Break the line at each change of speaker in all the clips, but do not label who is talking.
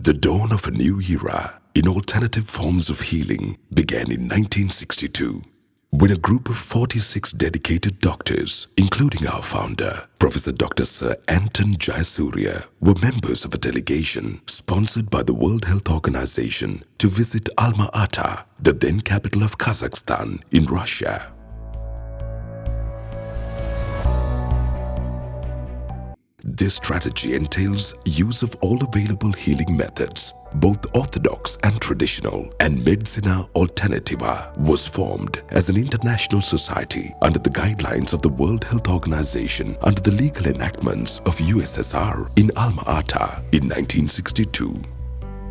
The dawn of a new era in alternative forms of healing began in 1962 when a group of 46 dedicated doctors, including our founder, Professor Dr. Sir Anton Jayasuriya, were members of a delegation sponsored by the World Health Organization to visit Alma-Ata, the then capital of Kazakhstan in Russia. This strategy entails use of all available healing methods, both orthodox and traditional, and Medicina Alternativa was formed as an international society under the guidelines of the World Health Organization under the legal enactments of USSR in Alma-Ata in 1962.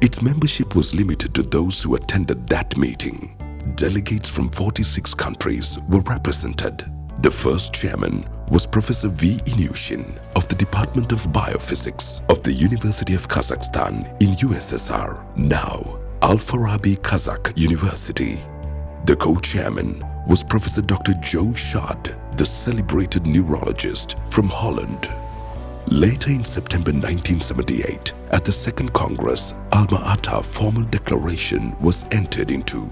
Its membership was limited to those who attended that meeting. Delegates from 46 countries were represented. The first chairman was Professor V. Ilyushin of the Department of Biophysics of the University of Kazakhstan in USSR, now Al-Farabi Kazakh University. The co-chairman was Professor Dr. Joe Schad, the celebrated neurologist from Holland. Later in September 1978, at the Second Congress, Alma-Ata formal declaration was entered into.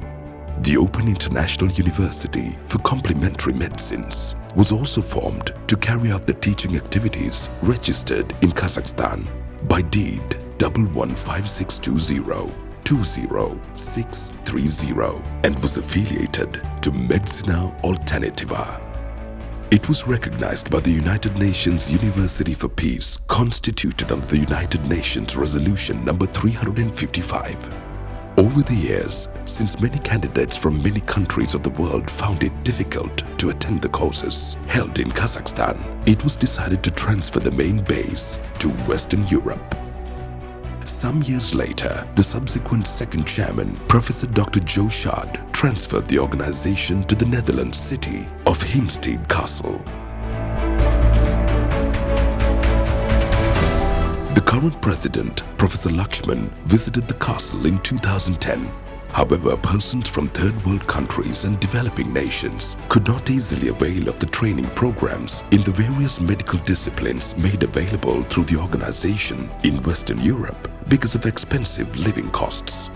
The Open International University for Complementary Medicines was also formed to carry out the teaching activities registered in Kazakhstan by deed 115620-20630 and was affiliated to Medicina Alternativa. It was recognized by the United Nations University for Peace, constituted under the United Nations Resolution number 355. Over the years, since many candidates from many countries of the world found it difficult to attend the courses held in Kazakhstan, it was decided to transfer the main base to Western Europe. Some years later, the subsequent second chairman, Professor Dr. Joe Schad, transferred the organization to the Netherlands city of Heemstede Castle. The current president, Professor Lakshman, visited the castle in 2010. However, persons from third world countries and developing nations could not easily avail of the training programs in the various medical disciplines made available through the organization in Western Europe because of expensive living costs.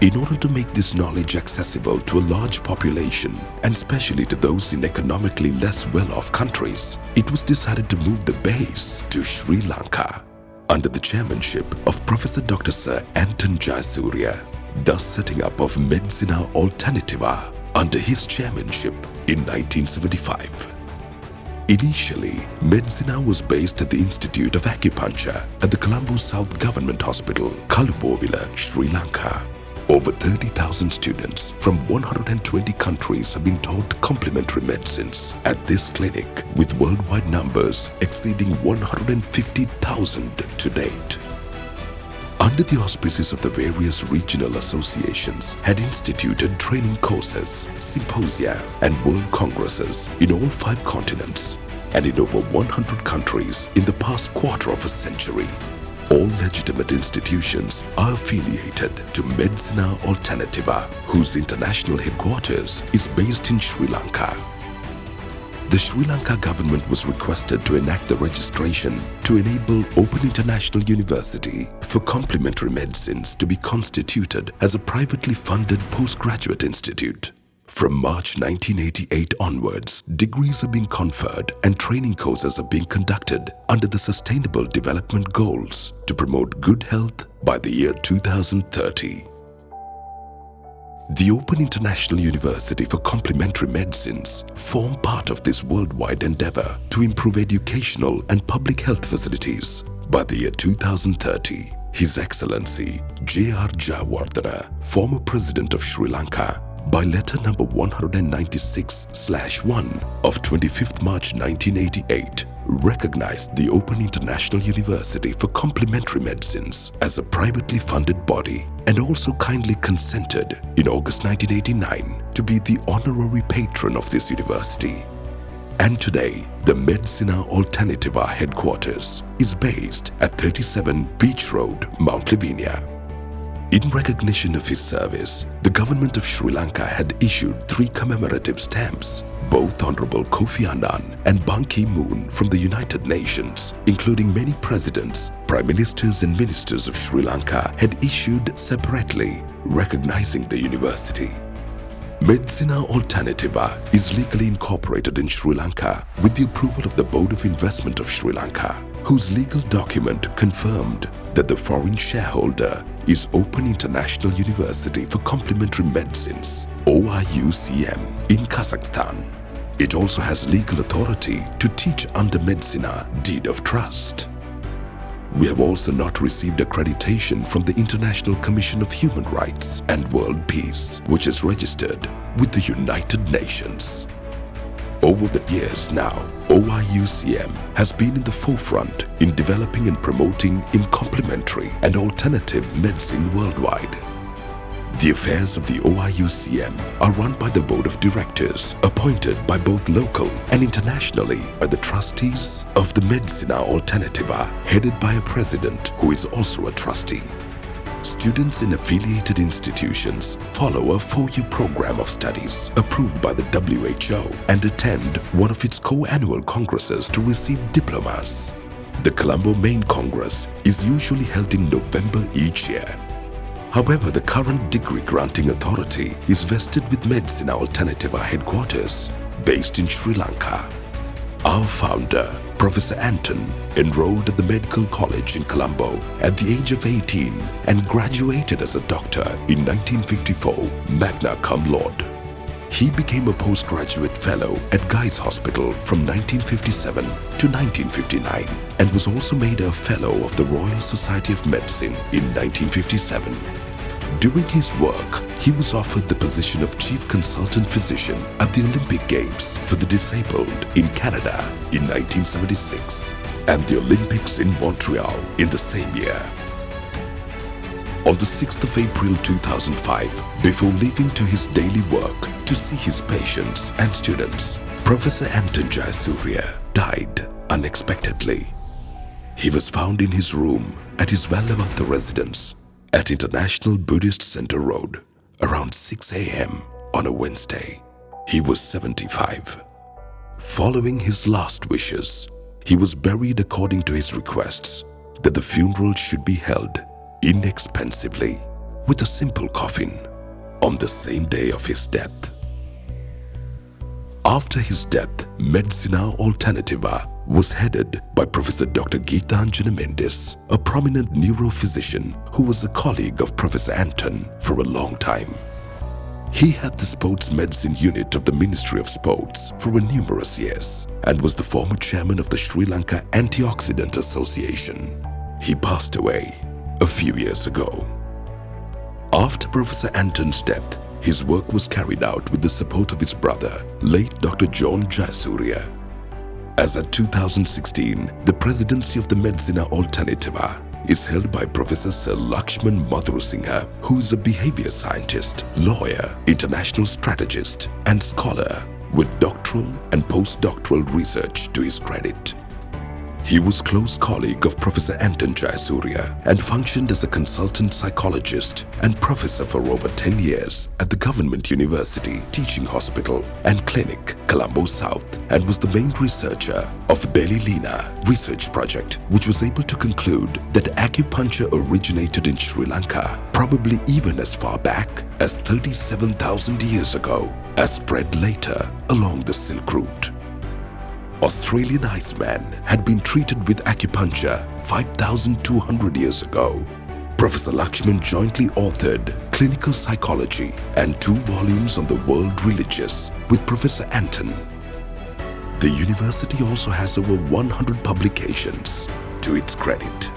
In order to make this knowledge accessible to a large population, and especially to those in economically less well-off countries, it was decided to move the base to Sri Lanka, under the chairmanship of Professor Dr. Sir Anton Jayasuriya, thus setting up of Medicina Alternativa under his chairmanship in 1975. Initially, Medicina was based at the Institute of Acupuncture at the Colombo South Government Hospital, Kalubowila, Sri Lanka. Over 30,000 students from 120 countries have been taught complementary medicines at this clinic, with worldwide numbers exceeding 150,000 to date. Under the auspices of the various regional associations, had instituted training courses, symposia, and world congresses in all 5 continents and in over 100 countries in the past quarter of a century. All legitimate institutions are affiliated to Medicina Alternativa, whose international headquarters is based in Sri Lanka. The Sri Lanka government was requested to enact the registration to enable Open International University for Complementary Medicines to be constituted as a privately funded postgraduate institute. From March 1988 onwards, degrees are being conferred and training courses are being conducted under the Sustainable Development Goals to promote good health by the year 2030. The Open International University for Complementary Medicines form part of this worldwide endeavor to improve educational and public health facilities by the year 2030. His Excellency J.R. Jayawardena, former President of Sri Lanka, by letter number 196/1 of 25th March 1988, recognized the Open International University for Complementary Medicines as a privately funded body and also kindly consented in August 1989 to be the honorary patron of this university. And today, the Medicina Alternativa headquarters is based at 37 Beach Road, Mount Lavinia. In recognition of his service, the government of Sri Lanka had issued 3 commemorative stamps. Both Honorable Kofi Annan and Ban Ki-moon from the United Nations, including many presidents, prime ministers and ministers of Sri Lanka, had issued separately, recognizing the university. Medicina Alternativa is legally incorporated in Sri Lanka with the approval of the Board of Investment of Sri Lanka, whose legal document confirmed that the foreign shareholder is Open International University for Complementary Medicines, OIUCM, in Kazakhstan. It also has legal authority to teach under Medicina Deed of Trust. We have also not received accreditation from the International Commission of Human Rights and World Peace, which is registered with the United Nations. Over the years now, OIUCM has been in the forefront in developing and promoting complementary and alternative medicine worldwide. The affairs of the OIUCM are run by the Board of Directors, appointed by both local and internationally by the trustees of the Medicina Alternativa, headed by a president who is also a trustee. Students in affiliated institutions follow a 4-year program of studies approved by the WHO and attend one of its co-annual congresses to receive diplomas. The Colombo Main Congress is usually held in November each year. However, the current degree-granting authority is vested with Medicina Alternativa headquarters, based in Sri Lanka. Our founder, Professor Anton, enrolled at the Medical College in Colombo at the age of 18 and graduated as a doctor in 1954, magna cum laude. He became a postgraduate fellow at Guy's Hospital from 1957 to 1959 and was also made a fellow of the Royal Society of Medicine in 1957. During his work, he was offered the position of Chief Consultant Physician at the Olympic Games for the Disabled in Canada in 1976 and the Olympics in Montreal in the same year. On the 6th of April 2005, before leaving to his daily work to see his patients and students, Professor Anton Jayasuriya died unexpectedly. He was found in his room at his Vallavatha residence at International Buddhist Center Road around 6 a.m. on a Wednesday. He was 75. Following his last wishes, he was buried according to his requests that the funeral should be held inexpensively with a simple coffin on the same day of his death. After his death, Medicina Alternativa was headed by Professor Dr. Geethanjana Mendes, a prominent neurophysician who was a colleague of Professor Anton for a long time. He had the sports medicine unit of the Ministry of Sports for numerous years and was the former chairman of the Sri Lanka Antioxidant Association. He passed away a few years ago. After Professor Anton's death, his work was carried out with the support of his brother, late Dr. John Jayasuriya. As at 2016, the presidency of the Medicina Alternativa is held by Professor Sir Lakshman Madhurasinghe, who is a behavior scientist, lawyer, international strategist, and scholar with doctoral and postdoctoral research to his credit. He was close colleague of Professor Anton Jayasuriya and functioned as a consultant psychologist and professor for over 10 years at the Government University Teaching Hospital and Clinic, Colombo South, and was the main researcher of Belilina research project, which was able to conclude that acupuncture originated in Sri Lanka probably even as far back as 37,000 years ago, as spread later along the Silk Route. Australian Iceman had been treated with acupuncture 5,200 years ago. Professor Lakshman jointly authored Clinical Psychology and 2 volumes on the World Religious with Professor Anton. The university also has over 100 publications to its credit.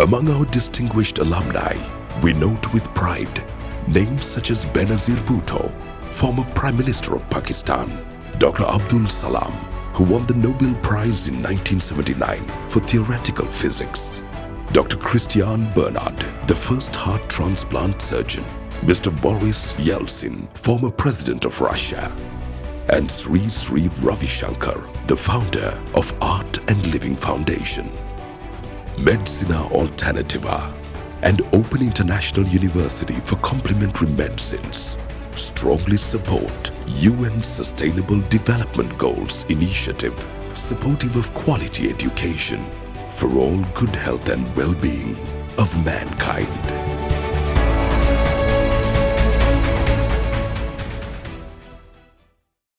Among our distinguished alumni, we note with pride names such as Benazir Bhutto, former Prime Minister of Pakistan, Dr. Abdul Salam, who won the Nobel Prize in 1979 for theoretical physics, Dr. Christian Bernard, the first heart transplant surgeon, Mr. Boris Yeltsin, former president of Russia, and Sri Ravi Shankar, the founder of Art and Living Foundation. Medicina Alternativa, and open international university for complementary medicines. Strongly support UN Sustainable Development Goals initiative, supportive of quality education for all good health and well-being of mankind.